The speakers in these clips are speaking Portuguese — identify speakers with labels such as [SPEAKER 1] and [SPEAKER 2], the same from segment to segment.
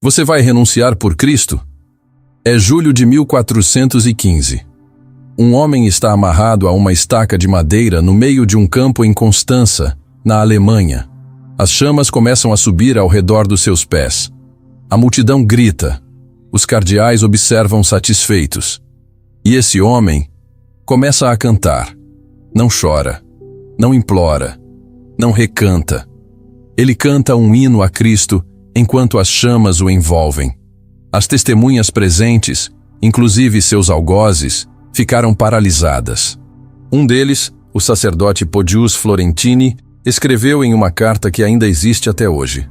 [SPEAKER 1] Você vai renunciar por Cristo? É julho de 1415. Um homem está amarrado a uma estaca de madeira no meio de um campo em Constança, na Alemanha. As chamas começam a subir ao redor dos seus pés. A multidão grita. Os cardeais observam satisfeitos. E esse homem começa a cantar. Não chora, não implora, não recanta. Ele canta um hino a Cristo enquanto as chamas o envolvem. As testemunhas presentes, inclusive seus algozes, ficaram paralisadas. Um deles, o sacerdote Podius Florentini, escreveu em uma carta que ainda existe até hoje.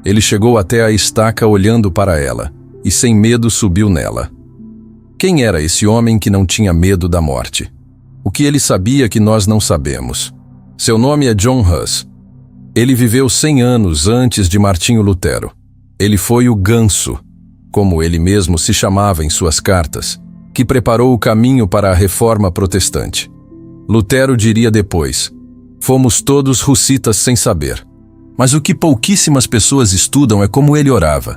[SPEAKER 1] Ele chegou até a estaca olhando para ela, e sem medo subiu nela. Quem era esse homem que não tinha medo da morte? O que ele sabia que nós não sabemos? Seu nome é John Huss. Ele viveu 100 anos antes de Martinho Lutero. Ele foi o Ganso, como ele mesmo se chamava em suas cartas, que preparou o caminho para a reforma protestante. Lutero diria depois: fomos todos hussitas sem saber. Mas o que pouquíssimas pessoas estudam é como ele orava.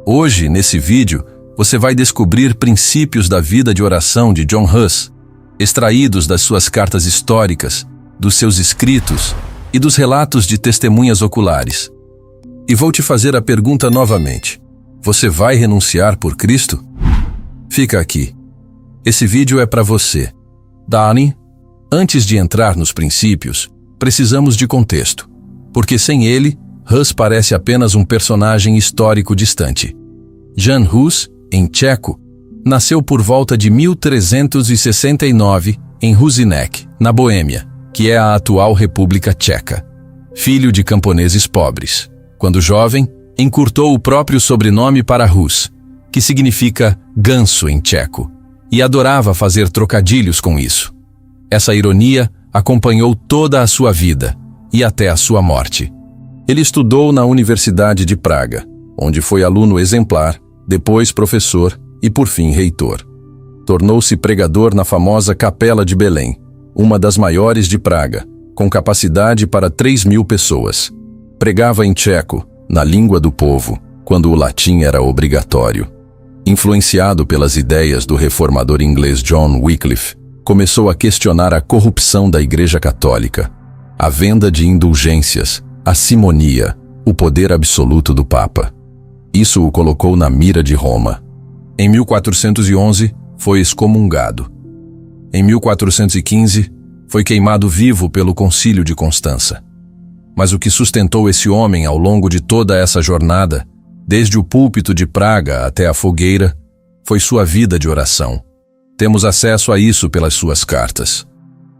[SPEAKER 1] Hoje, nesse vídeo, você vai descobrir princípios da vida de oração de John Huss, extraídos das suas cartas históricas, dos seus escritos e dos relatos de testemunhas oculares. E vou te fazer a pergunta novamente: você vai renunciar por Cristo? Fica aqui. Esse vídeo é para você. Dani, antes de entrar nos princípios, precisamos de contexto, porque sem ele, Huss parece apenas um personagem histórico distante. Jan Hus, em tcheco, nasceu por volta de 1369 em Husinec, na Boêmia, que é a atual República Tcheca. Filho de camponeses pobres. Quando jovem, encurtou o próprio sobrenome para Hus, que significa ganso em tcheco, e adorava fazer trocadilhos com isso. Essa ironia acompanhou toda a sua vida e até a sua morte. Ele estudou na Universidade de Praga, onde foi aluno exemplar, depois professor e, por fim, reitor. Tornou-se pregador na famosa Capela de Belém, uma das maiores de Praga, com capacidade para 3.000 pessoas. Pregava em tcheco, na língua do povo, quando o latim era obrigatório. Influenciado pelas ideias do reformador inglês John Wycliffe, começou a questionar a corrupção da Igreja Católica, a venda de indulgências, a simonia, o poder absoluto do Papa. Isso o colocou na mira de Roma. Em 1411, foi excomungado. Em 1415, foi queimado vivo pelo Concílio de Constança. Mas o que sustentou esse homem ao longo de toda essa jornada, desde o púlpito de Praga até a fogueira, foi sua vida de oração. Temos acesso a isso pelas suas cartas.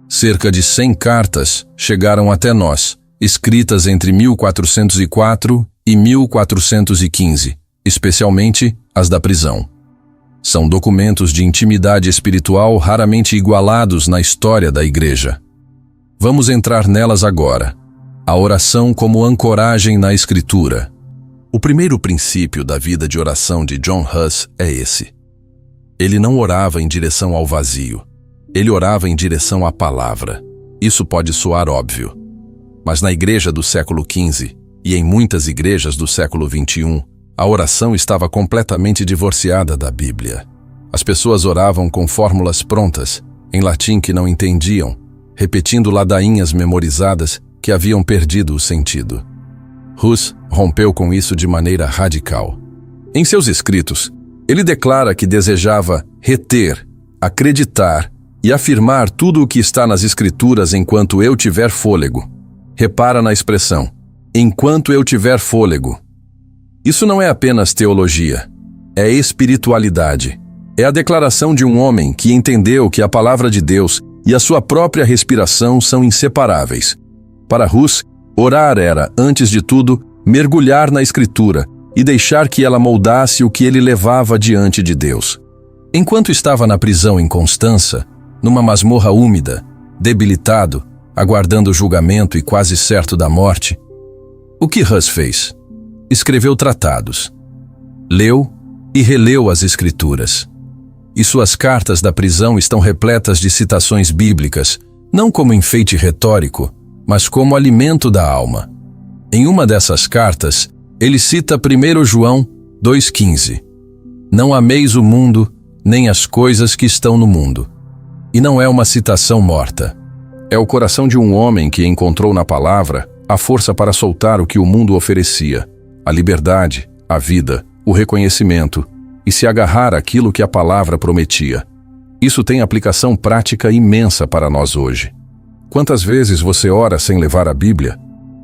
[SPEAKER 1] Cerca de 100 cartas chegaram até nós, escritas entre 1404 e 1415, especialmente as da prisão. São documentos de intimidade espiritual raramente igualados na história da Igreja. Vamos entrar nelas agora. A oração como ancoragem na Escritura. O primeiro princípio da vida de oração de John Huss é esse. Ele não orava em direção ao vazio. Ele orava em direção à palavra. Isso pode soar óbvio. Mas na igreja do século XV e em muitas igrejas do século XXI, a oração estava completamente divorciada da Bíblia. As pessoas oravam com fórmulas prontas, em latim que não entendiam, repetindo ladainhas memorizadas que haviam perdido o sentido. Huss rompeu com isso de maneira radical. Em seus escritos, ele declara que desejava reter, acreditar e afirmar tudo o que está nas Escrituras enquanto eu tiver fôlego. Repara na expressão, enquanto eu tiver fôlego. Isso não é apenas teologia, é espiritualidade. É a declaração de um homem que entendeu que a palavra de Deus e a sua própria respiração são inseparáveis. Para Huss, orar era, antes de tudo, mergulhar na Escritura e deixar que ela moldasse o que ele levava diante de Deus. Enquanto estava na prisão em Constança, numa masmorra úmida, debilitado, aguardando julgamento e quase certo da morte, o que Huss fez? Escreveu tratados. Leu e releu as Escrituras. E suas cartas da prisão estão repletas de citações bíblicas, não como enfeite retórico, mas como alimento da alma. Em uma dessas cartas, ele cita 1 João 2,15. Não ameis o mundo, nem as coisas que estão no mundo. E não é uma citação morta. É o coração de um homem que encontrou na palavra a força para soltar o que o mundo oferecia, a liberdade, a vida, o reconhecimento, e se agarrar àquilo que a palavra prometia. Isso tem aplicação prática imensa para nós hoje. Quantas vezes você ora sem levar a Bíblia?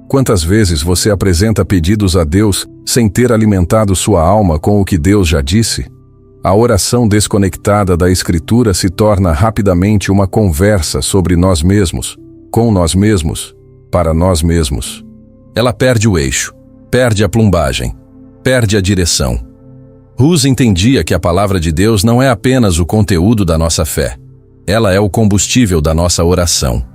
[SPEAKER 1] Quantas vezes você apresenta pedidos a Deus sem ter alimentado sua alma com o que Deus já disse? A oração desconectada da Escritura se torna rapidamente uma conversa sobre nós mesmos, com nós mesmos, para nós mesmos. Ela perde o eixo, perde a plumbagem, perde a direção. Hus entendia que a palavra de Deus não é apenas o conteúdo da nossa fé. Ela é o combustível da nossa oração.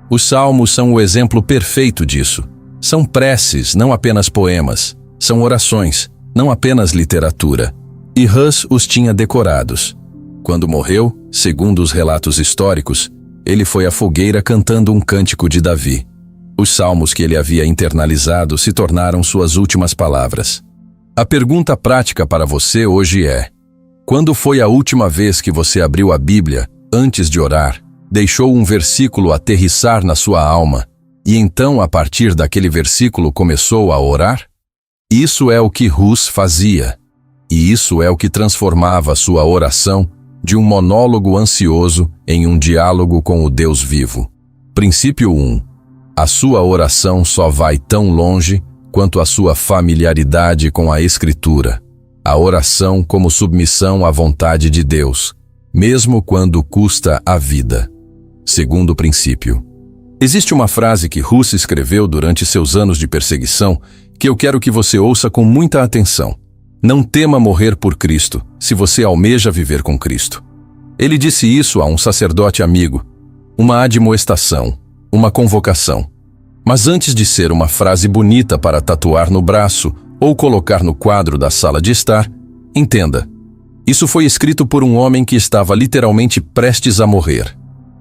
[SPEAKER 1] Os salmos são o exemplo perfeito disso. São preces, não apenas poemas. São orações, não apenas literatura. E Hus os tinha decorados. Quando morreu, segundo os relatos históricos, ele foi à fogueira cantando um cântico de Davi. Os salmos que ele havia internalizado se tornaram suas últimas palavras. A pergunta prática para você hoje é: quando foi a última vez que você abriu a Bíblia, antes de orar, deixou um versículo aterrissar na sua alma, e então, a partir daquele versículo, começou a orar? Isso é o que Hus fazia. E isso é o que transformava sua oração de um monólogo ansioso em um diálogo com o Deus vivo. Princípio 1. A sua oração só vai tão longe quanto a sua familiaridade com a Escritura. A oração como submissão à vontade de Deus, mesmo quando custa a vida. Segundo princípio. Existe uma frase que Hus escreveu durante seus anos de perseguição que eu quero que você ouça com muita atenção. Não tema morrer por Cristo, se você almeja viver com Cristo. Ele disse isso a um sacerdote amigo, uma admoestação, uma convocação. Mas antes de ser uma frase bonita para tatuar no braço ou colocar no quadro da sala de estar, entenda, isso foi escrito por um homem que estava literalmente prestes a morrer.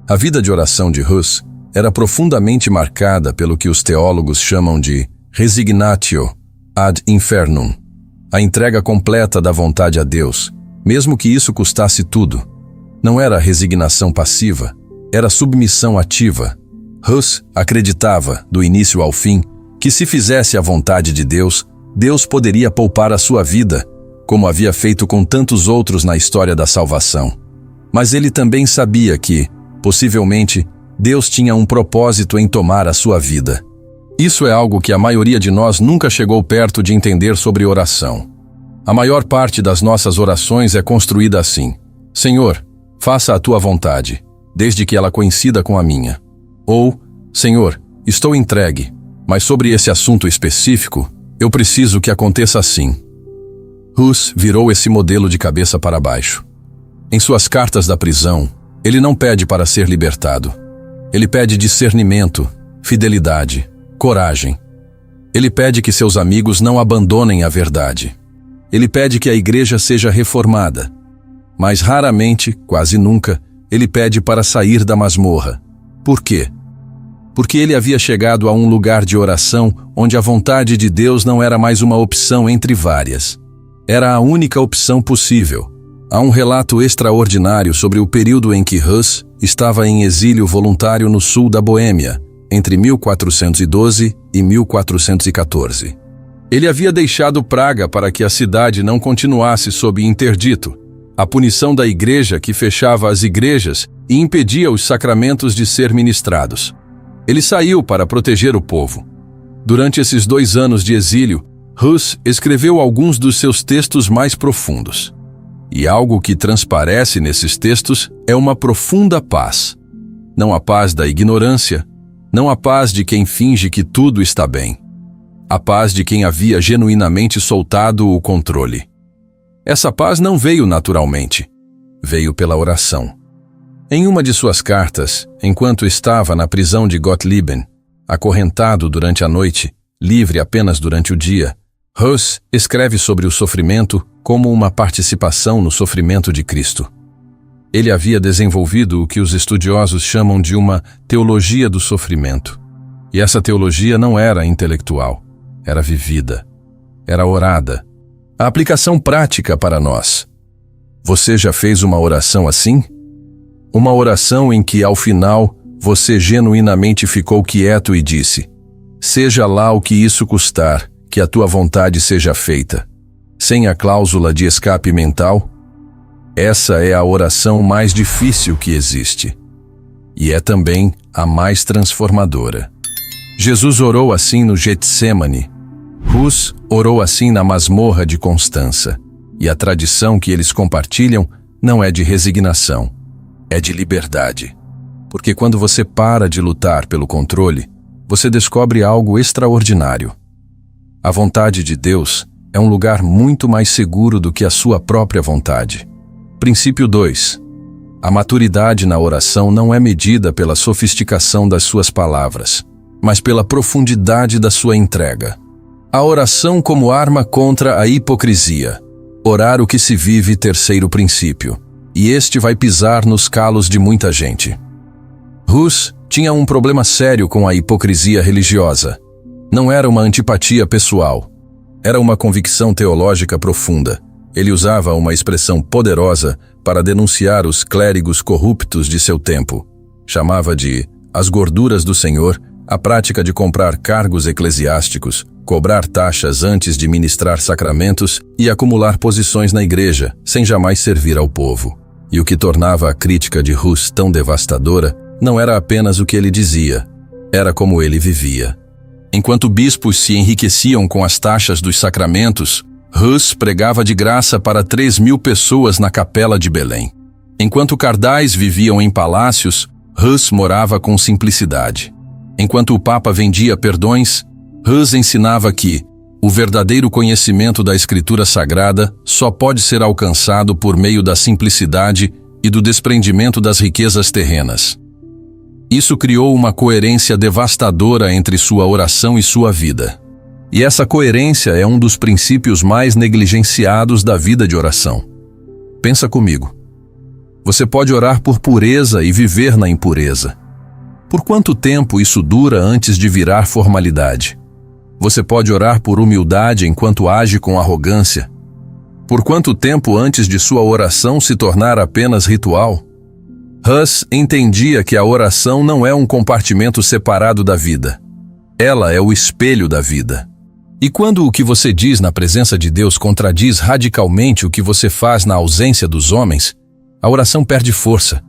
[SPEAKER 1] A vida de oração de Hus era profundamente marcada pelo que os teólogos chamam de resignatio ad infernum, a entrega completa da vontade a Deus, mesmo que isso custasse tudo. Não era resignação passiva, era submissão ativa. Hus acreditava, do início ao fim, que se fizesse a vontade de Deus, Deus poderia poupar a sua vida, como havia feito com tantos outros na história da salvação. Mas ele também sabia que, possivelmente, Deus tinha um propósito em tomar a sua vida. Isso é algo que a maioria de nós nunca chegou perto de entender sobre oração. A maior parte das nossas orações é construída assim: Senhor, faça a tua vontade, desde que ela coincida com a minha. Ou, Senhor, estou entregue, mas sobre esse assunto específico, eu preciso que aconteça assim. Hus virou esse modelo de cabeça para baixo. Em suas cartas da prisão, ele não pede para ser libertado. Ele pede discernimento, fidelidade, coragem. Ele pede que seus amigos não abandonem a verdade. Ele pede que a igreja seja reformada. Mas raramente, quase nunca, ele pede para sair da masmorra. Por quê? Porque ele havia chegado a um lugar de oração onde a vontade de Deus não era mais uma opção entre várias. Era a única opção possível. Há um relato extraordinário sobre o período em que Hus estava em exílio voluntário no sul da Boêmia, entre 1412 e 1414. Ele havia deixado Praga para que a cidade não continuasse sob interdito, a punição da igreja que fechava as igrejas e impedia os sacramentos de ser ministrados. Ele saiu para proteger o povo. Durante esses 2 anos de exílio, Hus escreveu alguns dos seus textos mais profundos. E algo que transparece nesses textos é uma profunda paz. Não a paz da ignorância, não a paz de quem finge que tudo está bem. A paz de quem havia genuinamente soltado o controle. Essa paz não veio naturalmente, veio pela oração. Em uma de suas cartas, enquanto estava na prisão de Gottlieben, acorrentado durante a noite, livre apenas durante o dia, Hus escreve sobre o sofrimento como uma participação no sofrimento de Cristo. Ele havia desenvolvido o que os estudiosos chamam de uma teologia do sofrimento. E essa teologia não era intelectual, era vivida, era orada. A aplicação prática para nós. Você já fez uma oração assim? Uma oração em que, ao final, você genuinamente ficou quieto e disse: seja lá o que isso custar, que a tua vontade seja feita. Sem a cláusula de escape mental? Essa é a oração mais difícil que existe. E é também a mais transformadora. Jesus orou assim no Getsêmani. Hus orou assim na masmorra de Constança. E a tradição que eles compartilham não é de resignação, é de liberdade. Porque quando você para de lutar pelo controle, você descobre algo extraordinário. A vontade de Deus é um lugar muito mais seguro do que a sua própria vontade. Princípio 2. A maturidade na oração não é medida pela sofisticação das suas palavras, mas pela profundidade da sua entrega. A oração como arma contra a hipocrisia. Orar o que se vive, terceiro princípio. E este vai pisar nos calos de muita gente. Hus tinha um problema sério com a hipocrisia religiosa. Não era uma antipatia pessoal. Era uma convicção teológica profunda. Ele usava uma expressão poderosa para denunciar os clérigos corruptos de seu tempo. Chamava de as gorduras do Senhor a prática de comprar cargos eclesiásticos, cobrar taxas antes de ministrar sacramentos e acumular posições na igreja, sem jamais servir ao povo. E o que tornava a crítica de Hus tão devastadora não era apenas o que ele dizia, era como ele vivia. Enquanto bispos se enriqueciam com as taxas dos sacramentos, Hus pregava de graça para 3.000 pessoas na capela de Belém. Enquanto cardais viviam em palácios, Hus morava com simplicidade. Enquanto o Papa vendia perdões, Hus ensinava que o verdadeiro conhecimento da Escritura Sagrada só pode ser alcançado por meio da simplicidade e do desprendimento das riquezas terrenas. Isso criou uma coerência devastadora entre sua oração e sua vida. E essa coerência é um dos princípios mais negligenciados da vida de oração. Pensa comigo. Você pode orar por pureza e viver na impureza. Por quanto tempo isso dura antes de virar formalidade? Você pode orar por humildade enquanto age com arrogância. Por quanto tempo antes de sua oração se tornar apenas ritual? Hus entendia que a oração não é um compartimento separado da vida. Ela é o espelho da vida. E quando o que você diz na presença de Deus contradiz radicalmente o que você faz na ausência dos homens, a oração perde força.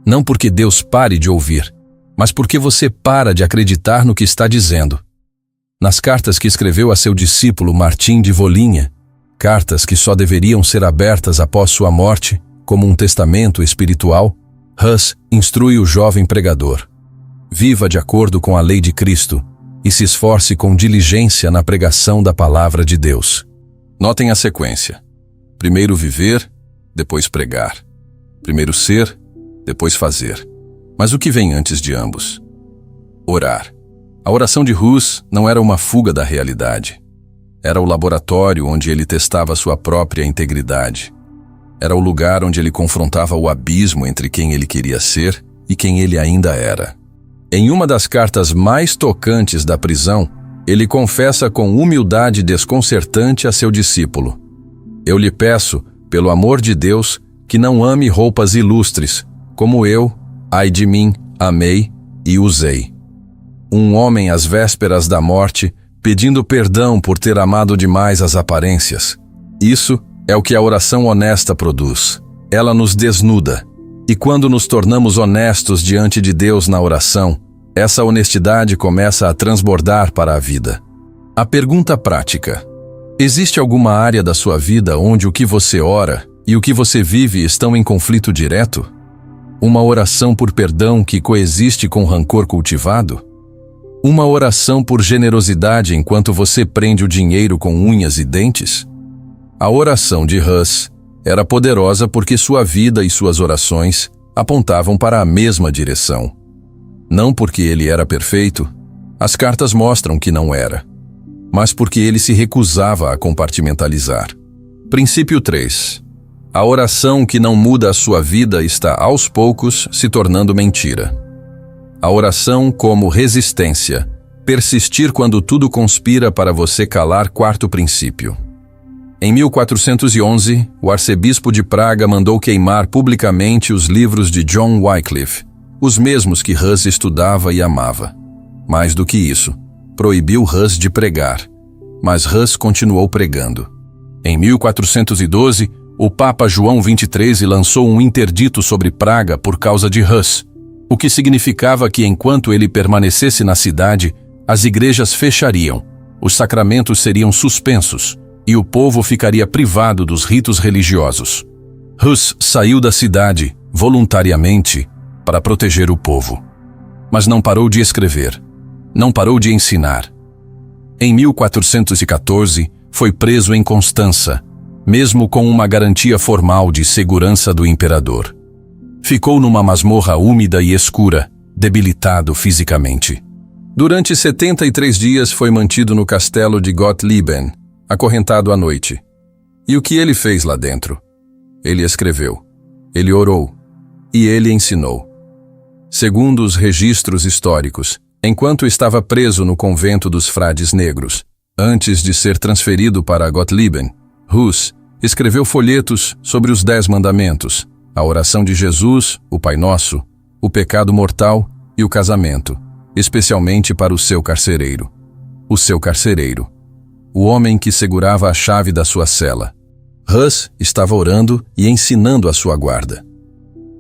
[SPEAKER 1] Não porque Deus pare de ouvir, mas porque você para de acreditar no que está dizendo. Nas cartas que escreveu a seu discípulo Martim de Volinha, cartas que só deveriam ser abertas após sua morte, como um testamento espiritual, Hus instrui o jovem pregador. Viva de acordo com a lei de Cristo e se esforce com diligência na pregação da palavra de Deus. Notem a sequência. Primeiro viver, depois pregar. Primeiro ser, depois fazer. Mas o que vem antes de ambos? Orar. A oração de Hus não era uma fuga da realidade. Era o laboratório onde ele testava sua própria integridade. Era o lugar onde ele confrontava o abismo entre quem ele queria ser e quem ele ainda era. Em uma das cartas mais tocantes da prisão, ele confessa com humildade desconcertante a seu discípulo: eu lhe peço, pelo amor de Deus, que não ame roupas ilustres, como eu, ai de mim, amei e usei. Um homem às vésperas da morte, pedindo perdão por ter amado demais as aparências. Isso é o que a oração honesta produz. Ela nos desnuda. E quando nos tornamos honestos diante de Deus na oração, essa honestidade começa a transbordar para a vida. A pergunta prática: existe alguma área da sua vida onde o que você ora e o que você vive estão em conflito direto? Uma oração por perdão que coexiste com rancor cultivado? Uma oração por generosidade enquanto você prende o dinheiro com unhas e dentes? A oração de Hus era poderosa porque sua vida e suas orações apontavam para a mesma direção. Não porque ele era perfeito, as cartas mostram que não era, mas porque ele se recusava a compartimentalizar. Princípio 3. A oração que não muda a sua vida está, aos poucos, se tornando mentira. A oração como resistência. Persistir quando tudo conspira para você calar. Quarto princípio. Em 1411, o arcebispo de Praga mandou queimar publicamente os livros de John Wycliffe, os mesmos que Hus estudava e amava. Mais do que isso, proibiu Hus de pregar, mas Hus continuou pregando. Em 1412, o Papa João XXIII lançou um interdito sobre Praga por causa de Hus, o que significava que enquanto ele permanecesse na cidade, as igrejas fechariam, os sacramentos seriam suspensos e o povo ficaria privado dos ritos religiosos. Hus saiu da cidade, voluntariamente, para proteger o povo. Mas não parou de escrever, não parou de ensinar. Em 1414, foi preso em Constança, mesmo com uma garantia formal de segurança do imperador. Ficou numa masmorra úmida e escura, debilitado fisicamente. Durante 73 dias foi mantido no castelo de Gottlieben, acorrentado à noite. E o que ele fez lá dentro? Ele escreveu, ele orou e ele ensinou. Segundo os registros históricos, enquanto estava preso no convento dos frades negros, antes de ser transferido para Gottlieben, Hus escreveu folhetos sobre os 10 mandamentos, a oração de Jesus, o Pai Nosso, o pecado mortal e o casamento, especialmente para o seu carcereiro. O seu carcereiro, o homem que segurava a chave da sua cela. Hus estava orando e ensinando a sua guarda.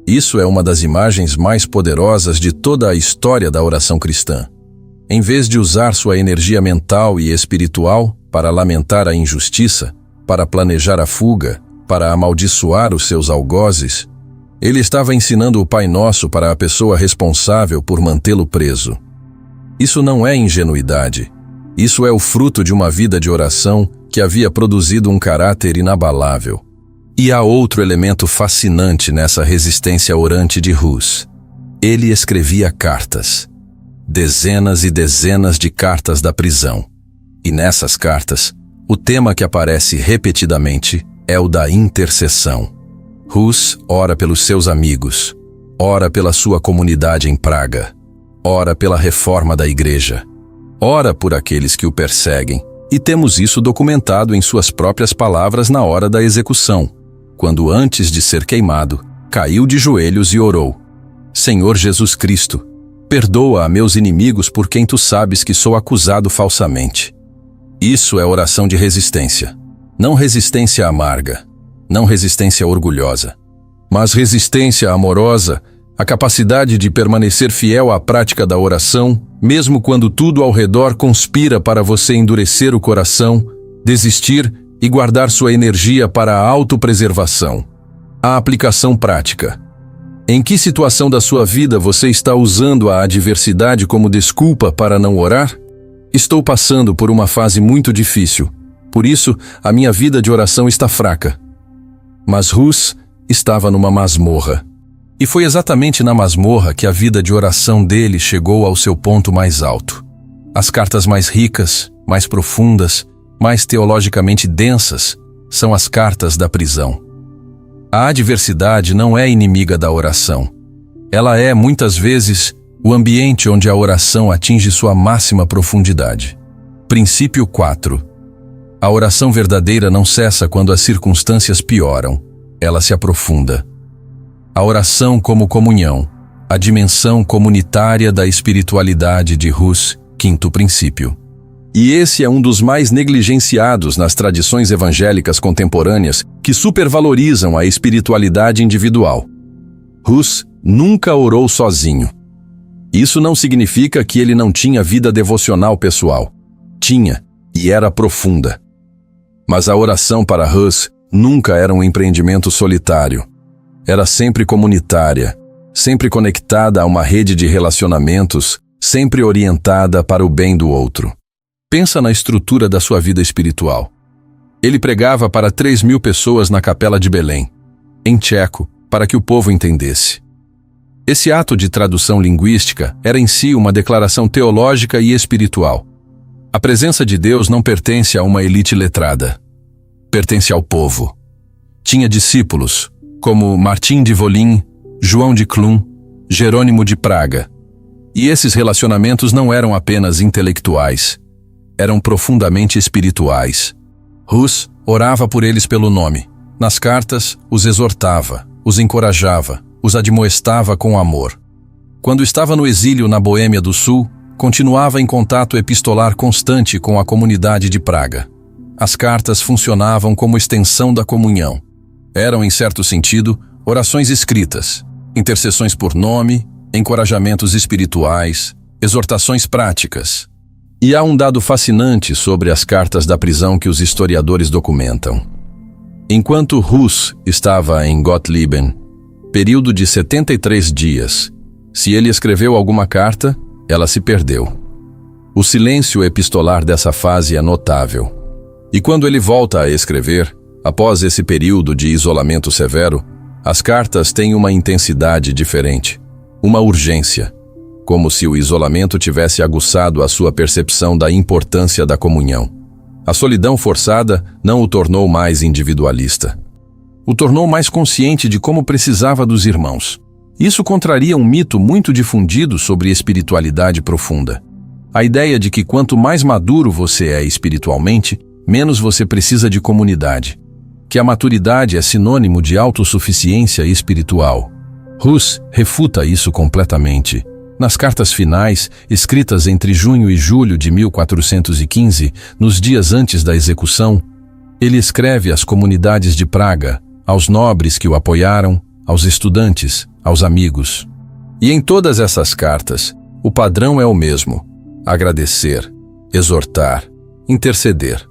[SPEAKER 1] Isso é uma das imagens mais poderosas de toda a história da oração cristã. Em vez de usar sua energia mental e espiritual para lamentar a injustiça, para planejar a fuga, para amaldiçoar os seus algozes, ele estava ensinando o Pai Nosso para a pessoa responsável por mantê-lo preso. Isso não é ingenuidade. Isso é o fruto de uma vida de oração que havia produzido um caráter inabalável. E há outro elemento fascinante nessa resistência orante de Hus. Ele escrevia cartas. Dezenas e dezenas de cartas da prisão. E nessas cartas, o tema que aparece repetidamente é o da intercessão. Hus ora pelos seus amigos, ora pela sua comunidade em Praga, ora pela reforma da igreja, ora por aqueles que o perseguem, e temos isso documentado em suas próprias palavras na hora da execução, quando antes de ser queimado, caiu de joelhos e orou: Senhor Jesus Cristo, perdoa a meus inimigos por quem tu sabes que sou acusado falsamente. Isso é oração de resistência. Não resistência amarga, não resistência orgulhosa, mas resistência amorosa, a capacidade de permanecer fiel à prática da oração, mesmo quando tudo ao redor conspira para você endurecer o coração, desistir e guardar sua energia para a autopreservação. A aplicação prática. Em que situação da sua vida você está usando a adversidade como desculpa para não orar? Estou passando por uma fase muito difícil, por isso a minha vida de oração está fraca. Mas Hus estava numa masmorra. E foi exatamente na masmorra que a vida de oração dele chegou ao seu ponto mais alto. As cartas mais ricas, mais profundas, mais teologicamente densas, são as cartas da prisão. A adversidade não é inimiga da oração. Ela é, muitas vezes, o ambiente onde a oração atinge sua máxima profundidade. Princípio 4. A oração verdadeira não cessa quando as circunstâncias pioram, ela se aprofunda. A oração como comunhão, a dimensão comunitária da espiritualidade de Hus, quinto princípio. E esse é um dos mais negligenciados nas tradições evangélicas contemporâneas que supervalorizam a espiritualidade individual. Hus nunca orou sozinho. Isso não significa que ele não tinha vida devocional pessoal. Tinha, e era profunda. Mas a oração para Hus nunca era um empreendimento solitário. Era sempre comunitária, sempre conectada a uma rede de relacionamentos, sempre orientada para o bem do outro. Pensa na estrutura da sua vida espiritual. Ele pregava para 3.000 pessoas na Capela de Belém, em tcheco, para que o povo entendesse. Esse ato de tradução linguística era em si uma declaração teológica e espiritual. A presença de Deus não pertence a uma elite letrada. Pertence ao povo. Tinha discípulos, como Martim de Volin, João de Clun, Jerônimo de Praga. E esses relacionamentos não eram apenas intelectuais, eram profundamente espirituais. Hus orava por eles pelo nome. Nas cartas, os exortava, os encorajava, os admoestava com amor. Quando estava no exílio na Boêmia do Sul, continuava em contato epistolar constante com a comunidade de Praga. As cartas funcionavam como extensão da comunhão. Eram, em certo sentido, orações escritas, intercessões por nome, encorajamentos espirituais, exortações práticas. E há um dado fascinante sobre as cartas da prisão que os historiadores documentam. Enquanto Hus estava em Gottlieben, período de 73 dias, se ele escreveu alguma carta, ela se perdeu. O silêncio epistolar dessa fase é notável. E quando ele volta a escrever, após esse período de isolamento severo, as cartas têm uma intensidade diferente, uma urgência, como se o isolamento tivesse aguçado a sua percepção da importância da comunhão. A solidão forçada não o tornou mais individualista. O tornou mais consciente de como precisava dos irmãos. Isso contraria um mito muito difundido sobre espiritualidade profunda. A ideia de que quanto mais maduro você é espiritualmente, menos você precisa de comunidade. Que a maturidade é sinônimo de autossuficiência espiritual. Hus refuta isso completamente. Nas cartas finais, escritas entre junho e julho de 1415, nos dias antes da execução, ele escreve às comunidades de Praga, aos nobres que o apoiaram, aos estudantes, aos amigos. E em todas essas cartas, o padrão é o mesmo: agradecer, exortar, interceder.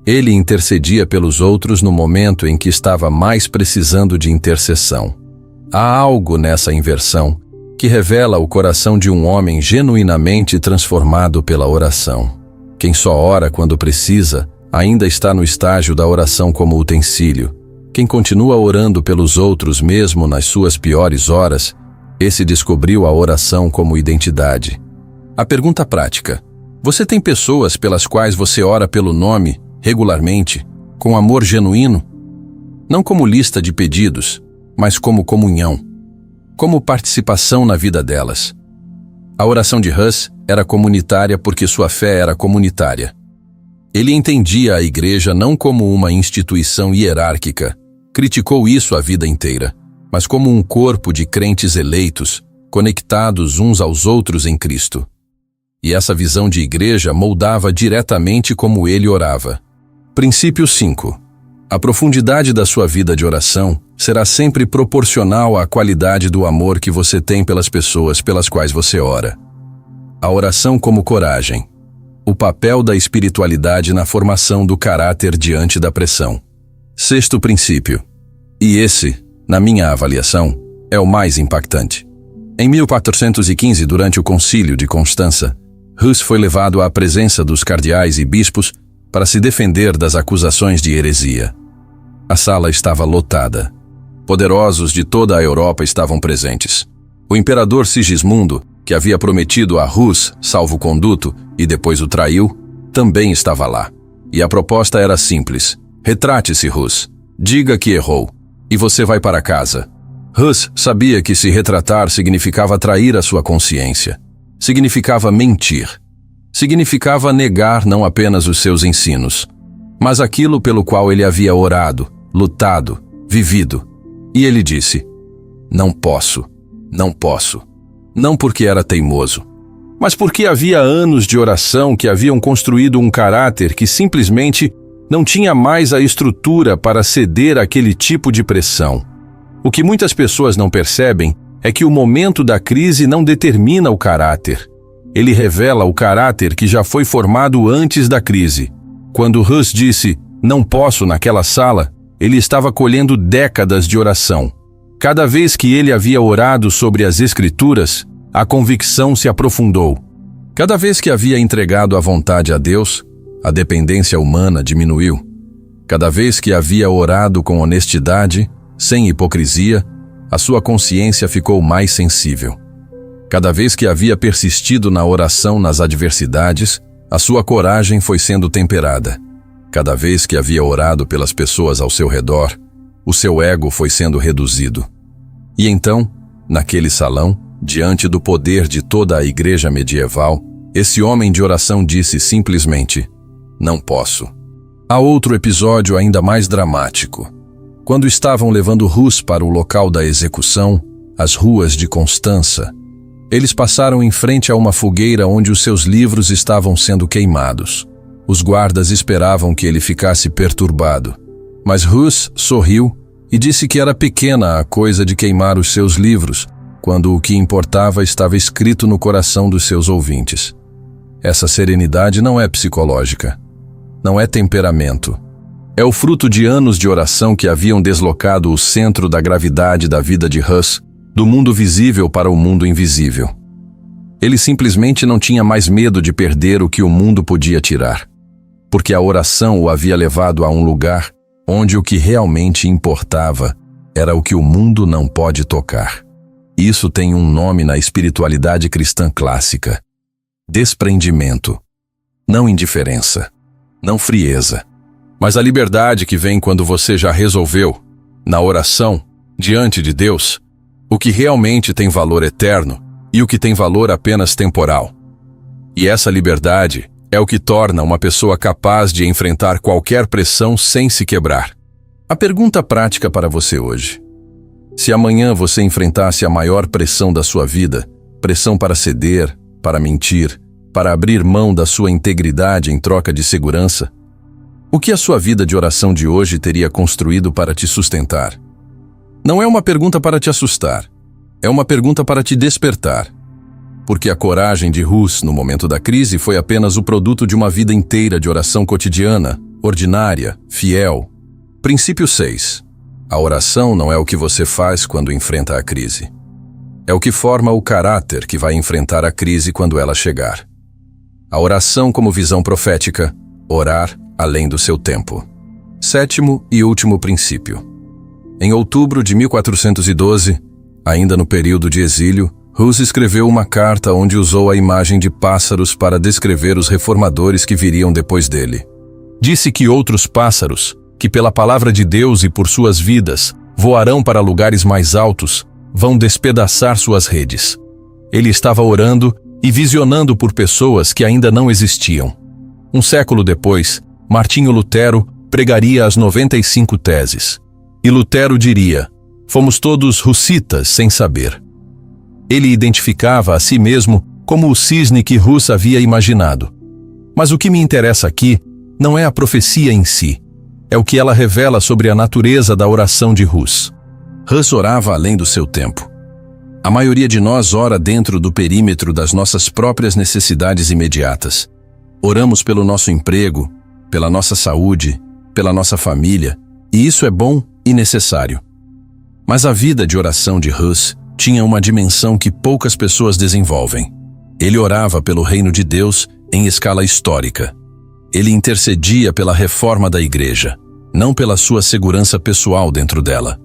[SPEAKER 1] Ele intercedia pelos outros no momento em que estava mais precisando de intercessão. Há algo nessa inversão que revela o coração de um homem genuinamente transformado pela oração. Quem só ora quando precisa, ainda está no estágio da oração como utensílio. Quem continua orando pelos outros mesmo nas suas piores horas, esse descobriu a oração como identidade. A pergunta prática: você tem pessoas pelas quais você ora pelo nome, regularmente, com amor genuíno? Não como lista de pedidos, mas como comunhão, como participação na vida delas. A oração de Hus era comunitária porque sua fé era comunitária. Ele entendia a igreja não como uma instituição hierárquica, criticou isso a vida inteira, mas como um corpo de crentes eleitos, conectados uns aos outros em Cristo. E essa visão de igreja moldava diretamente como ele orava. Princípio 5. A profundidade da sua vida de oração será sempre proporcional à qualidade do amor que você tem pelas pessoas pelas quais você ora. A oração como coragem. O papel da espiritualidade na formação do caráter diante da pressão. Sexto princípio. E esse, na minha avaliação, é o mais impactante. Em 1415, durante o Concílio de Constança, Hus foi levado à presença dos cardeais e bispos para se defender das acusações de heresia. A sala estava lotada. Poderosos de toda a Europa estavam presentes. O imperador Sigismundo, que havia prometido a Hus salvo-conduto e depois o traiu, também estava lá. E a proposta era simples: retrate-se, Hus. Diga que errou, e você vai para casa. Hus sabia que se retratar significava trair a sua consciência. Significava mentir. Significava negar não apenas os seus ensinos, mas aquilo pelo qual ele havia orado, lutado, vivido. E ele disse: não posso, não posso. Não porque era teimoso, mas porque havia anos de oração que haviam construído um caráter que simplesmente não tinha mais a estrutura para ceder àquele tipo de pressão. O que muitas pessoas não percebem é que o momento da crise não determina o caráter. Ele revela o caráter que já foi formado antes da crise. Quando Hus disse, não posso naquela sala, ele estava colhendo décadas de oração. Cada vez que ele havia orado sobre as Escrituras, a convicção se aprofundou. Cada vez que havia entregado a vontade a Deus, a dependência humana diminuiu. Cada vez que havia orado com honestidade, sem hipocrisia, a sua consciência ficou mais sensível. Cada vez que havia persistido na oração nas adversidades, a sua coragem foi sendo temperada. Cada vez que havia orado pelas pessoas ao seu redor, o seu ego foi sendo reduzido. E então, naquele salão, diante do poder de toda a igreja medieval, esse homem de oração disse simplesmente: não posso. Há outro episódio ainda mais dramático. Quando estavam levando Hus para o local da execução, as ruas de Constança, eles passaram em frente a uma fogueira onde os seus livros estavam sendo queimados. Os guardas esperavam que ele ficasse perturbado, mas Hus sorriu e disse que era pequena a coisa de queimar os seus livros, quando o que importava estava escrito no coração dos seus ouvintes. Essa serenidade não é psicológica, não é temperamento. É o fruto de anos de oração que haviam deslocado o centro da gravidade da vida de Hus, do mundo visível para o mundo invisível. Ele simplesmente não tinha mais medo de perder o que o mundo podia tirar, porque a oração o havia levado a um lugar onde o que realmente importava era o que o mundo não pode tocar. Isso tem um nome na espiritualidade cristã clássica: desprendimento. Não indiferença, não frieza, mas a liberdade que vem quando você já resolveu, na oração, diante de Deus, o que realmente tem valor eterno e o que tem valor apenas temporal. E essa liberdade é o que torna uma pessoa capaz de enfrentar qualquer pressão sem se quebrar. A pergunta prática para você hoje: se amanhã você enfrentasse a maior pressão da sua vida, pressão para ceder, para mentir, para abrir mão da sua integridade em troca de segurança, o que a sua vida de oração de hoje teria construído para te sustentar? Não é uma pergunta para te assustar, é uma pergunta para te despertar. Porque a coragem de Hus no momento da crise foi apenas o produto de uma vida inteira de oração cotidiana, ordinária, fiel. Princípio 6. A oração não é o que você faz quando enfrenta a crise. É o que forma o caráter que vai enfrentar a crise quando ela chegar. A oração como visão profética, orar além do seu tempo. Sétimo e último princípio. Em outubro de 1412, ainda no período de exílio, Hus escreveu uma carta onde usou a imagem de pássaros para descrever os reformadores que viriam depois dele. Disse que outros pássaros, que pela palavra de Deus e por suas vidas voarão para lugares mais altos, vão despedaçar suas redes. Ele estava orando e visionando por pessoas que ainda não existiam. Um século depois, Martinho Lutero pregaria as 95 teses. E Lutero diria: fomos todos hussitas sem saber. Ele identificava a si mesmo como o cisne que Hus havia imaginado. Mas o que me interessa aqui não é a profecia em si, é o que ela revela sobre a natureza da oração de Hus. Hus orava além do seu tempo. A maioria de nós ora dentro do perímetro das nossas próprias necessidades imediatas. Oramos pelo nosso emprego, pela nossa saúde, pela nossa família, e isso é bom e necessário. Mas a vida de oração de Hus tinha uma dimensão que poucas pessoas desenvolvem. Ele orava pelo reino de Deus em escala histórica. Ele intercedia pela reforma da igreja, não pela sua segurança pessoal dentro dela.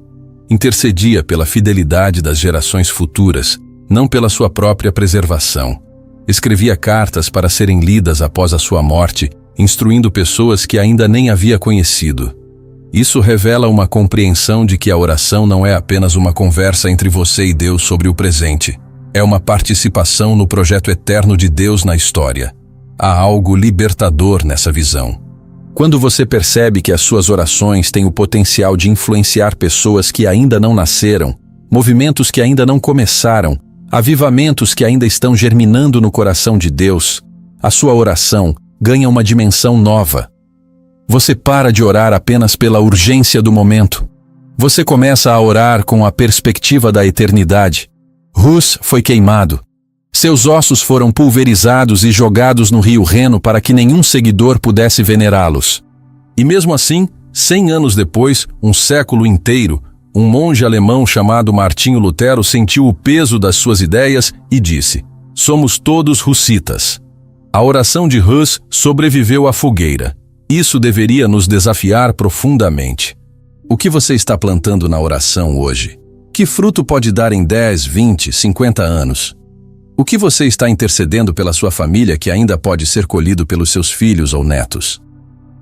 [SPEAKER 1] Intercedia pela fidelidade das gerações futuras, não pela sua própria preservação. Escrevia cartas para serem lidas após a sua morte, instruindo pessoas que ainda nem havia conhecido. Isso revela uma compreensão de que a oração não é apenas uma conversa entre você e Deus sobre o presente. É uma participação no projeto eterno de Deus na história. Há algo libertador nessa visão. Quando você percebe que as suas orações têm o potencial de influenciar pessoas que ainda não nasceram, movimentos que ainda não começaram, avivamentos que ainda estão germinando no coração de Deus, a sua oração ganha uma dimensão nova. Você para de orar apenas pela urgência do momento. Você começa a orar com a perspectiva da eternidade. Hus foi queimado. Seus ossos foram pulverizados e jogados no rio Reno para que nenhum seguidor pudesse venerá-los. E mesmo assim, 100 anos depois, um século inteiro, um monge alemão chamado Martinho Lutero sentiu o peso das suas ideias e disse: somos todos hussitas. A oração de Hus sobreviveu à fogueira. Isso deveria nos desafiar profundamente. O que você está plantando na oração hoje? Que fruto pode dar em 10, 20, 50 anos? O que você está intercedendo pela sua família que ainda pode ser colhido pelos seus filhos ou netos?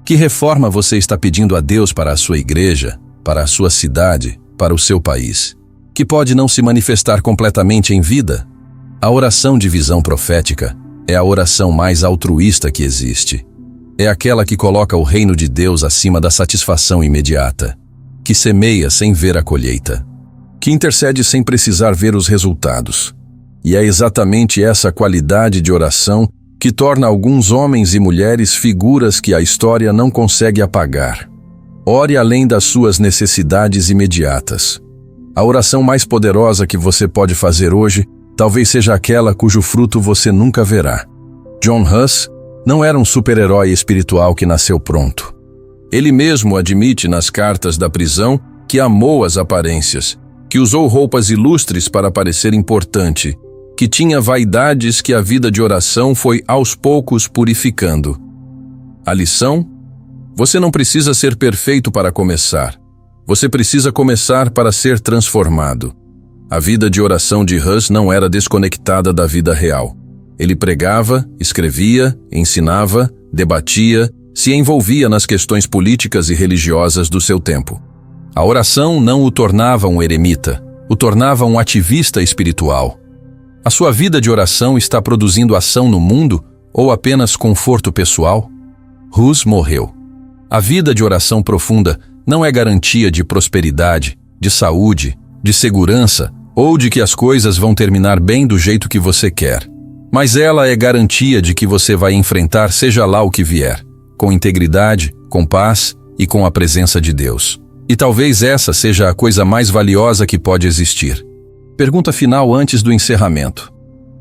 [SPEAKER 1] Que reforma você está pedindo a Deus para a sua igreja, para a sua cidade, para o seu país, que pode não se manifestar completamente em vida? A oração de visão profética é a oração mais altruísta que existe. É aquela que coloca o reino de Deus acima da satisfação imediata, que semeia sem ver a colheita, que intercede sem precisar ver os resultados. E é exatamente essa qualidade de oração que torna alguns homens e mulheres figuras que a história não consegue apagar. Ore além das suas necessidades imediatas. A oração mais poderosa que você pode fazer hoje talvez seja aquela cujo fruto você nunca verá. John Huss não era um super-herói espiritual que nasceu pronto. Ele mesmo admite nas cartas da prisão que amou as aparências, que usou roupas ilustres para parecer importante, que tinha vaidades que a vida de oração foi aos poucos purificando. A lição? Você não precisa ser perfeito para começar. Você precisa começar para ser transformado. A vida de oração de Huss não era desconectada da vida real. Ele pregava, escrevia, ensinava, debatia, se envolvia nas questões políticas e religiosas do seu tempo. A oração não o tornava um eremita, o tornava um ativista espiritual. A sua vida de oração está produzindo ação no mundo ou apenas conforto pessoal? Huss morreu. A vida de oração profunda não é garantia de prosperidade, de saúde, de segurança ou de que as coisas vão terminar bem do jeito que você quer. Mas ela é garantia de que você vai enfrentar seja lá o que vier, com integridade, com paz e com a presença de Deus. E talvez essa seja a coisa mais valiosa que pode existir. Pergunta final antes do encerramento.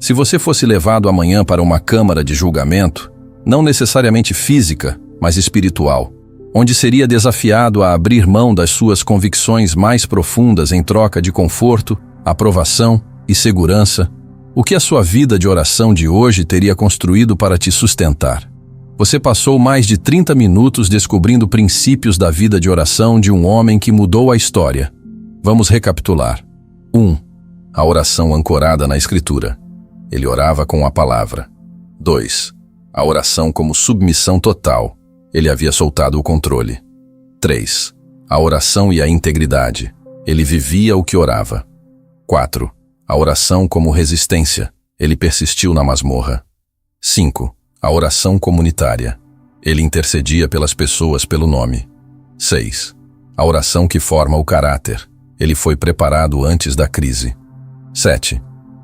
[SPEAKER 1] Se você fosse levado amanhã para uma câmara de julgamento, não necessariamente física, mas espiritual, onde seria desafiado a abrir mão das suas convicções mais profundas em troca de conforto, aprovação e segurança, o que a sua vida de oração de hoje teria construído para te sustentar? Você passou mais de 30 minutos descobrindo princípios da vida de oração de um homem que mudou a história. Vamos recapitular. 1. A oração ancorada na Escritura. Ele orava com a palavra. 2. A oração como submissão total. Ele havia soltado o controle. 3. A oração e a integridade. Ele vivia o que orava. 4. A oração como resistência. Ele persistiu na masmorra. 5. A oração comunitária. Ele intercedia pelas pessoas pelo nome. 6. A oração que forma o caráter. Ele foi preparado antes da crise. 7.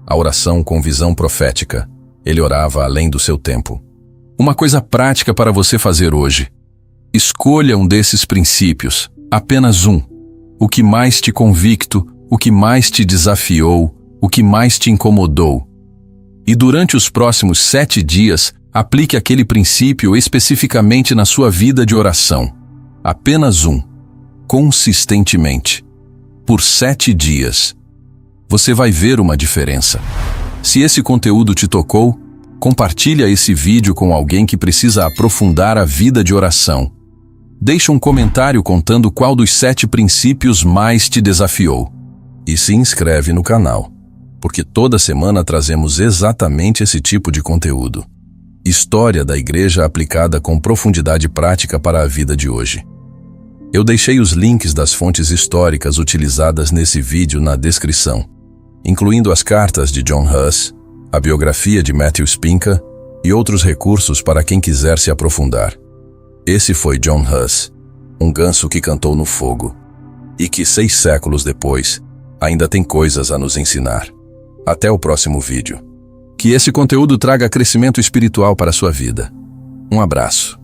[SPEAKER 1] A oração com visão profética. Ele orava além do seu tempo. Uma coisa prática para você fazer hoje. Escolha um desses princípios, apenas um. O que mais te convicto, o que mais te desafiou, o que mais te incomodou. E durante os próximos 7 dias, aplique aquele princípio especificamente na sua vida de oração. Apenas um. Consistentemente. Por 7 dias. Você vai ver uma diferença. Se esse conteúdo te tocou, compartilha esse vídeo com alguém que precisa aprofundar a vida de oração. Deixa um comentário contando qual dos 7 princípios mais te desafiou. E se inscreve no canal, porque toda semana trazemos exatamente esse tipo de conteúdo. História da igreja aplicada com profundidade prática para a vida de hoje. Eu deixei os links das fontes históricas utilizadas nesse vídeo na descrição, incluindo as cartas de John Huss, a biografia de Matthew Spinka e outros recursos para quem quiser se aprofundar. Esse foi John Huss, um ganso que cantou no fogo, e que 6 séculos depois ainda tem coisas a nos ensinar. Até o próximo vídeo. Que esse conteúdo traga crescimento espiritual para a sua vida. Um abraço.